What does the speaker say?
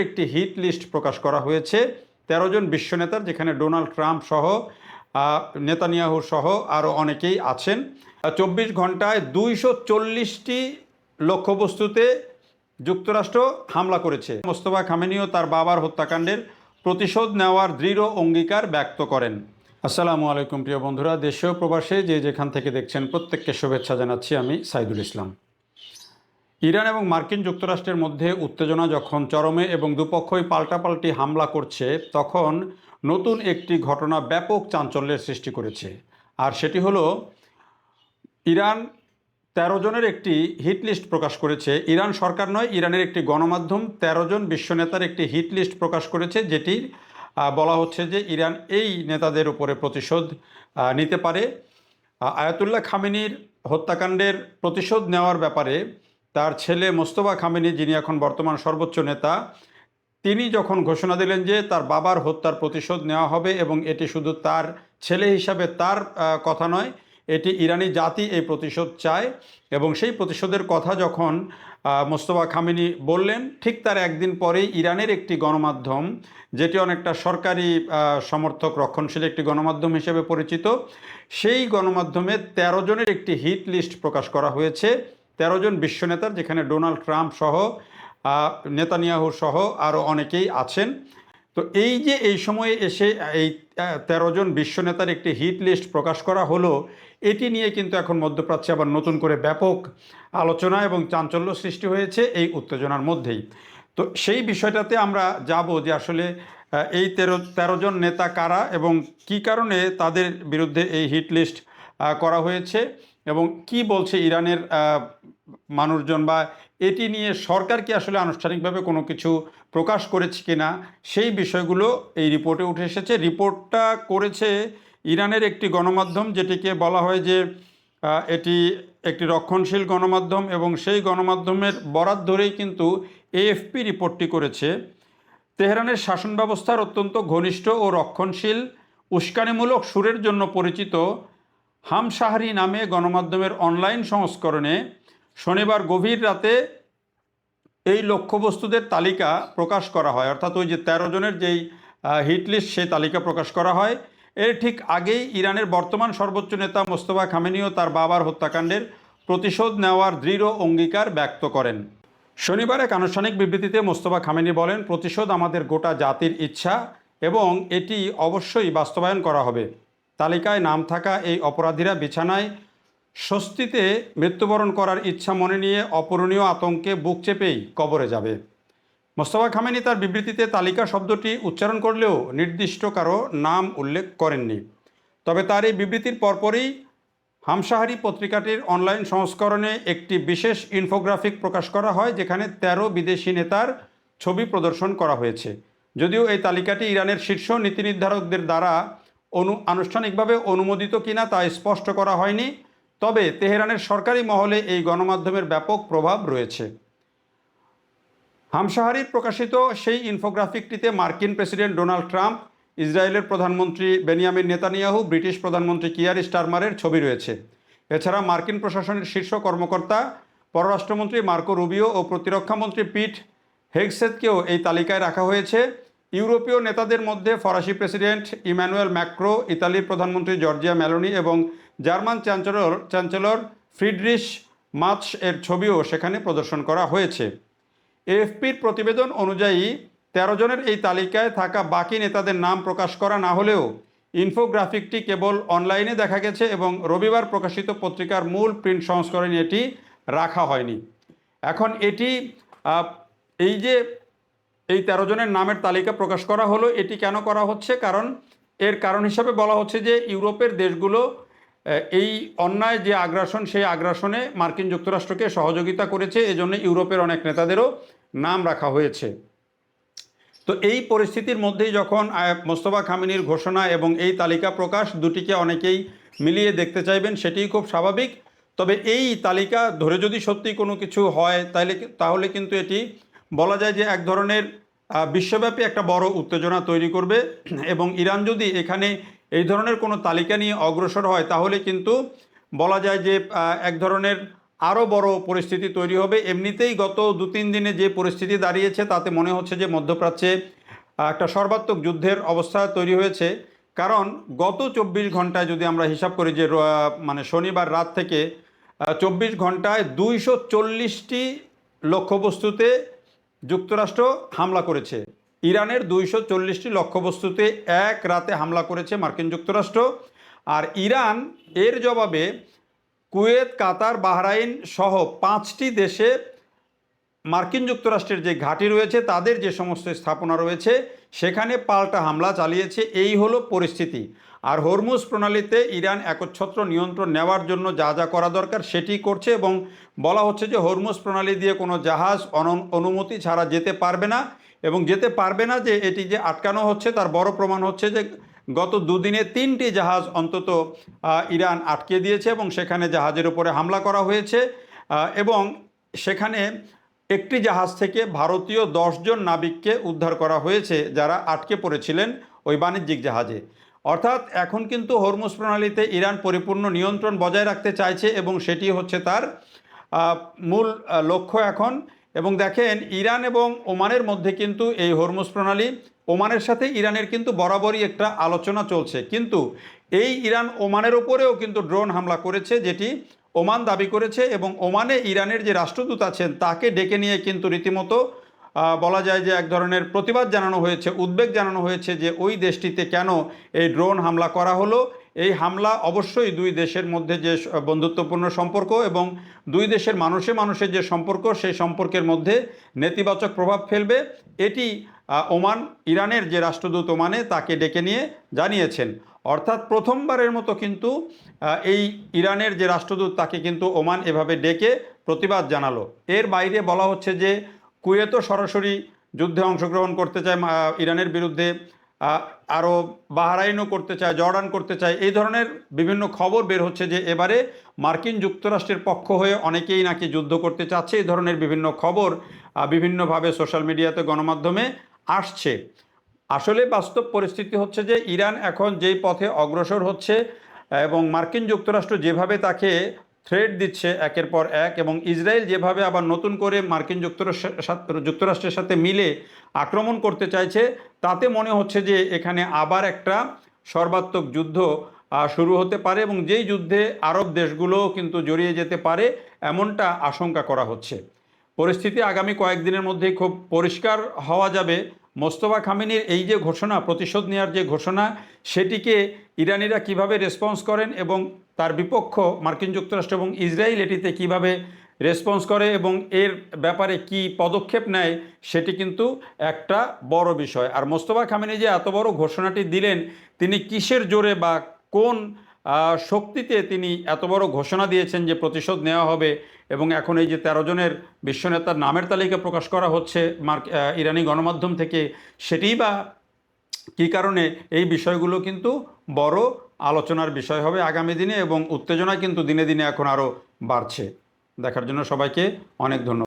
একটি hit list প্রকাশ করা হয়েছে ১৩ জন বিশ্ব নেতার, যেখানে ডোনাল্ড ট্রাম্প সহ নেতানিয়াহু সহ আরও অনেকেই আছেন। ২৪ ঘন্টায় ২৪০টি লক্ষ্যবস্তুতে যুক্তরাষ্ট্র হামলা করেছে। মোস্তফা খামেনি ও তার বাবার হত্যাকাণ্ডের প্রতিশোধ নেওয়ার দৃঢ় অঙ্গীকার ব্যক্ত করেন। আসসালামু আলাইকুম প্রিয় বন্ধুরা, দেশীয় প্রবাসে যে যেখান থেকে দেখছেন প্রত্যেককে শুভেচ্ছা জানাচ্ছি আমি সাইদুল ইসলাম। ইরান এবং মার্কিন যুক্তরাষ্ট্রের মধ্যে উত্তেজনা যখন চরমে এবং দুপক্ষই পাল্টাপাল্টি হামলা করছে, তখন নতুন একটি ঘটনা ব্যাপক চাঞ্চল্যের সৃষ্টি করেছে। আর সেটি হলো ইরান ১৩ জনের একটি হিট লিস্ট প্রকাশ করেছে। ইরান সরকার নয়, ইরানের একটি গণমাধ্যম ১৩ জন বিশ্ব নেতার একটি হিট লিস্ট প্রকাশ করেছে, যেটি বলা হচ্ছে যে ইরান এই নেতাদের উপরে প্রতিশোধ নিতে পারে। আয়াতুল্লাহ খামেনির হত্যাকাণ্ডের প্রতিশোধ নেওয়ার ব্যাপারে তার ছেলে মোস্তফা খামেনি, যিনি এখন বর্তমান সর্বোচ্চ নেতা, তিনি যখন ঘোষণা দিলেন যে তার বাবার হত্যার প্রতিশোধ নেওয়া হবে, এবং এটি শুধু তার ছেলে হিসাবে তার কথা নয়, এটি ইরানি জাতি এই প্রতিশোধ চায়, এবং সেই প্রতিশোধের কথা যখন মোস্তফা খামেনি বললেন, ঠিক তার একদিন পরেই ইরানের একটি গণমাধ্যম, যেটি অনেকটা সরকারি সমর্থক রক্ষণশীল একটি গণমাধ্যম হিসেবে পরিচিত, সেই গণমাধ্যমে ১৩ জনের একটি হিট লিস্ট প্রকাশ করা হয়েছে ১৩ জন বিশ্ব নেতার, যেখানে ডোনাল্ড ট্রাম্প সহ নেতানিয়াহু সহ আরও অনেকেই আছেন। তো এই যে এই সময়ে এসে এই ১৩ জন বিশ্ব নেতার একটি হিট লিস্ট প্রকাশ করা হলো, এটি নিয়ে কিন্তু এখন মধ্যপ্রাচ্যে আবার নতুন করে ব্যাপক আলোচনা এবং চাঞ্চল্য সৃষ্টি হয়েছে এই উত্তেজনার মধ্যেই। তো সেই বিষয়টাতে আমরা যাব যে আসলে এই ১৩ জন নেতা কারা এবং কি কারণে তাদের বিরুদ্ধে এই হিট লিস্ট করা হয়েছে, এবং কি বলছে ইরানের মানুষজন, বা এটি নিয়ে সরকার কি আসলে আনুষ্ঠানিকভাবে কোনো কিছু প্রকাশ করেছে কিনা, সেই বিষয়গুলো এই রিপোর্টে উঠে এসেছে। রিপোর্টটা করেছে ইরানের একটি গণমাধ্যম, যেটিকে বলা হয় যে এটি একটি রক্ষণশীল গণমাধ্যম, এবং সেই গণমাধ্যমের বরাত ধরেই কিন্তু এএফপি রিপোর্টটি করেছে। তেহরানের শাসন ব্যবস্থার অত্যন্ত ঘনিষ্ঠ ও রক্ষণশীল উস্কানিমূলক সুরের জন্য পরিচিত হামশাহরি নামে গণমাধ্যমের অনলাইন সংস্করণে শনিবার গভীর রাতে এই লক্ষ্যবস্তুদের তালিকা প্রকাশ করা হয়, অর্থাৎ ওই যে ১৩ জনের যেই হিট লিস্ট, সেই তালিকা প্রকাশ করা হয়। এর ঠিক আগেই ইরানের বর্তমান সর্বোচ্চ নেতা মোস্তফা খামেনি ও তার বাবার হত্যাকাণ্ডের প্রতিশোধ নেওয়ার দৃঢ় অঙ্গীকার ব্যক্ত করেন। শনিবার এক আনুষ্ঠানিক বিবৃতিতে মোস্তফা খামেনি বলেন, প্রতিশোধ আমাদের গোটা জাতির ইচ্ছা এবং এটি অবশ্যই বাস্তবায়ন করা হবে। তালিকায় নাম থাকা এই অপরাধীরা বিছানায় স্বস্তিতে মৃত্যুবরণ করার ইচ্ছা মনে নিয়ে অপূরণীয় আতঙ্কে বুক চেপেই কবরে যাবে। মোস্তফা খামেনি তার বিবৃতিতে তালিকা শব্দটি উচ্চারণ করলেও নির্দিষ্ট কারো নাম উল্লেখ করেননি। তবে তার এই বিবৃতির পরপরই হামশাহরি পত্রিকাটির অনলাইন সংস্করণে একটি বিশেষ ইনফোগ্রাফিক প্রকাশ করা হয়, যেখানে ১৩ বিদেশি নেতার ছবি প্রদর্শন করা হয়েছে। যদিও এই তালিকাটি ইরানের শীর্ষ নীতি নির্ধারকদের দ্বারা আনুষ্ঠানিকভাবে অনুমোদিত কিনা তা স্পষ্ট করা হয়নি, তবে তেহরানের সরকারি মহলে এই গণমাধ্যমের ব্যাপক প্রভাব রয়েছে। হামশাহরির প্রকাশিত সেই ইনফোগ্রাফিকটিতে মার্কিন প্রেসিডেন্ট ডোনাল্ড ট্রাম্প, ইসরায়েলের প্রধানমন্ত্রী বেনিয়ামিন নেতানিয়াহু, ব্রিটিশ প্রধানমন্ত্রী কিয়ার স্টারমারের ছবি রয়েছে। এছাড়া মার্কিন প্রশাসনের শীর্ষ কর্মকর্তা পররাষ্ট্রমন্ত্রী মার্কো রুবিও ও প্রতিরক্ষামন্ত্রী পিট হেগসেথকেও এই তালিকায় রাখা হয়েছে। ইউরোপীয় নেতাদের মধ্যে ফরাসি প্রেসিডেন্ট ইমানুয়েল ম্যাক্রো, ইতালির প্রধানমন্ত্রী জর্জিয়া মেলোনি এবং জার্মান চ্যান্সেলর ফ্রিডরিশ মার্চ এর ছবিও সেখানে প্রদর্শন করা হয়েছে। এএফপির প্রতিবেদন অনুযায়ী ১৩ জনের এই তালিকায় থাকা বাকি নেতাদের নাম প্রকাশ করা না হলেও ইনফোগ্রাফিকটি কেবল অনলাইনে দেখা গেছে, এবং রবিবার প্রকাশিত পত্রিকার মূল প্রিন্ট সংস্করণে এটি রাখা হয়নি। এখন এটি এই যে এই ১৩ জনের নামের তালিকা প্রকাশ করা হলো, এটি কেন করা হচ্ছে? এর কারণ হিসাবে বলা হচ্ছে যে ইউরোপের দেশগুলো এই অন্যায় যে আগ্রাসন, সেই আগ্রাসনে মার্কিন যুক্তরাষ্ট্রকে সহযোগিতা করেছে, এজন্য ইউরোপের অনেক নেতাদেরও নাম রাখা হয়েছে। তো এই পরিস্থিতির মধ্যেই যখন মোস্তফা খামেনির ঘোষণা এবং এই তালিকা প্রকাশ, দুটিকে অনেকেই মিলিয়ে দেখতে চাইবেন, সেটিই খুব স্বাভাবিক। তবে এই তালিকা ধরে যদি সত্যি কোনো কিছু হয়, তাহলে কিন্তু এটি বলা যায় যে এক ধরনের বিশ্বব্যাপী একটা বড় উত্তেজনা তৈরি করবে, এবং ইরান যদি এখানে এই ধরনের কোনো তালিকা নিয়ে অগ্রসর হয়, তাহলে কিন্তু বলা যায় যে এক ধরনের আরও বড় পরিস্থিতি তৈরি হবে। এমনিতেই গত 2-3 দিনে যে পরিস্থিতি দাঁড়িয়েছে তাতে মনে হচ্ছে যে মধ্যপ্রাচ্যে একটা সর্বাত্মক যুদ্ধের অবস্থা তৈরি হয়েছে। কারণ গত 24 ঘন্টায় যদি আমরা হিসাব করি যে মানে শনিবার রাত থেকে 24 ঘন্টায় 240টি লক্ষ্যবস্তুতে যুক্তরাষ্ট্র হামলা করেছে। ইরানের 240টি লক্ষ্যবস্তুতে এক রাতে হামলা করেছে মার্কিন যুক্তরাষ্ট্র। আর ইরান এর জবাবে কুয়েত, কাতার, বাহরাইন সহ 5টি দেশে মার্কিন যুক্তরাষ্ট্রের যে ঘাঁটি রয়েছে তাদের যে সমস্ত স্থাপনা রয়েছে সেখানে পাল্টা হামলা চালিয়েছে। এই হলো পরিস্থিতি। আর হরমুজ প্রণালীতে ইরান একচ্ছত্র নিয়ন্ত্রণ নেওয়ার জন্য যা যা করা দরকার সেটি করছে এবং বলা হচ্ছে যে হরমুজ প্রণালী দিয়ে কোনো জাহাজ অনুমতি ছাড়া যেতে পারবে না, এবং যেতে পারবে না যে এটি যে আটকানো হচ্ছে তার বড় প্রমাণ হচ্ছে যে গত দুদিনে 3টি জাহাজ অন্তত ইরান আটকে দিয়েছে এবং সেখানে জাহাজের উপরে হামলা করা হয়েছে এবং সেখানে একটি জাহাজ থেকে ভারতীয় 10 জন নাবিককে উদ্ধার করা হয়েছে যারা আটকে পড়েছিলেন ওই বাণিজ্যিক জাহাজে। অর্থাৎ এখন কিন্তু হরমুজ প্রণালীতে ইরান পরিপূর্ণ নিয়ন্ত্রণ বজায় রাখতে চাইছে এবং সেটি হচ্ছে তার মূল লক্ষ্য এখন। এবং দেখেন ইরান এবং ওমানের মধ্যে কিন্তু এই হরমুজ প্রণালী, ওমানের সাথে ইরানের কিন্তু বরাবরই একটা আলোচনা চলছে, কিন্তু এই ইরান ওমানের ওপরেও কিন্তু ড্রোন হামলা করেছে যেটি ওমান দাবি করেছে এবং ওমানে ইরানের যে রাষ্ট্রদূত আছেন তাকে ডেকে নিয়ে কিন্তু রীতিমতো বলা যায় যে এক ধরনের প্রতিবাদ জানানো হয়েছে, উদ্বেগ জানানো হয়েছে যে ওই দেশটিতে কেন এই ড্রোন হামলা করা হলো। এই হামলা অবশ্যই দুই দেশের মধ্যে যে বন্ধুত্বপূর্ণ সম্পর্ক এবং দুই দেশের মানুষের যে সম্পর্ক সেই সম্পর্কের মধ্যে নেতিবাচক প্রভাব ফেলবে, এটি ওমান ইরানের যে রাষ্ট্রদূত ওমানে তাকে ডেকে নিয়ে জানিয়েছেন। অর্থাৎ প্রথমবারের মতো কিন্তু এই ইরানের যে রাষ্ট্রদূত তাকে কিন্তু ওমান এভাবে ডেকে প্রতিবাদ জানালো। এর বাইরে বলা হচ্ছে যে কুয়েতও সরাসরি যুদ্ধে অংশগ্রহণ করতে চায় ইরানের বিরুদ্ধে, আরও বাহরাইনও করতে চায়, জর্ডান করতে চায়। এই ধরনের বিভিন্ন খবর বের হচ্ছে যে এবারে মার্কিন যুক্তরাষ্ট্রের পক্ষ হয়ে অনেকেই নাকি যুদ্ধ করতে চাচ্ছে। এই ধরনের বিভিন্ন খবর বিভিন্নভাবে সোশ্যাল মিডিয়াতে, গণমাধ্যমে আসছে। আসলে বাস্তব পরিস্থিতি হচ্ছে যে ইরান এখন যেই পথে অগ্রসর হচ্ছে এবং মার্কিন যুক্তরাষ্ট্র যেভাবে তাকে থ্রেট দিচ্ছে একের পর এক, এবং ইসরায়েল যেভাবে আবার নতুন করে মার্কিন যুক্তরাষ্ট্রের সাথে মিলে আক্রমণ করতে চাইছে, তাতে মনে হচ্ছে যে এখানে আবার একটা সর্বাত্মক যুদ্ধ শুরু হতে পারে এবং যেই যুদ্ধে আরব দেশগুলোও কিন্তু জড়িয়ে যেতে পারে এমনটা আশঙ্কা করা হচ্ছে। পরিস্থিতি আগামী কয়েকদিনের মধ্যেই খুব পরিষ্কার হওয়া যাবে। মোস্তফা খামেনির এই যে ঘোষণা, প্রতিশোধ নেওয়ার যে ঘোষণা, সেটিকে ইরানিরা কিভাবে রেসপন্স করেন এবং তার বিপক্ষ মার্কিন যুক্তরাষ্ট্র এবং ইসরায়েল এটিতে কিভাবে রেসপন্স করে এবং এর ব্যাপারে কি পদক্ষেপ নেয় সেটি কিন্তু একটা বড় বিষয়। আর মোস্তফা খামেনি যে এত বড় ঘোষণাটি দিলেন, তিনি কিসের জোরে বা কোন শক্তিতে তিনি এত বড় ঘোষণা দিয়েছেন যে প্রতিশোধ নেওয়া হবে, এবং এখন এই যে 13 জনের বিশ্বনেতার নামের তালিকা প্রকাশ করা হচ্ছে ইরানি গণমাধ্যম থেকে, সেটিই বা কী কারণে, এই বিষয়গুলো কিন্তু বড় আলোচনার বিষয় হবে আগামী দিনে এবং উত্তেজনা কিন্তু দিনে দিনে এখন আরও বাড়ছে। দেখার জন্য সবাইকে অনেক ধন্যবাদ।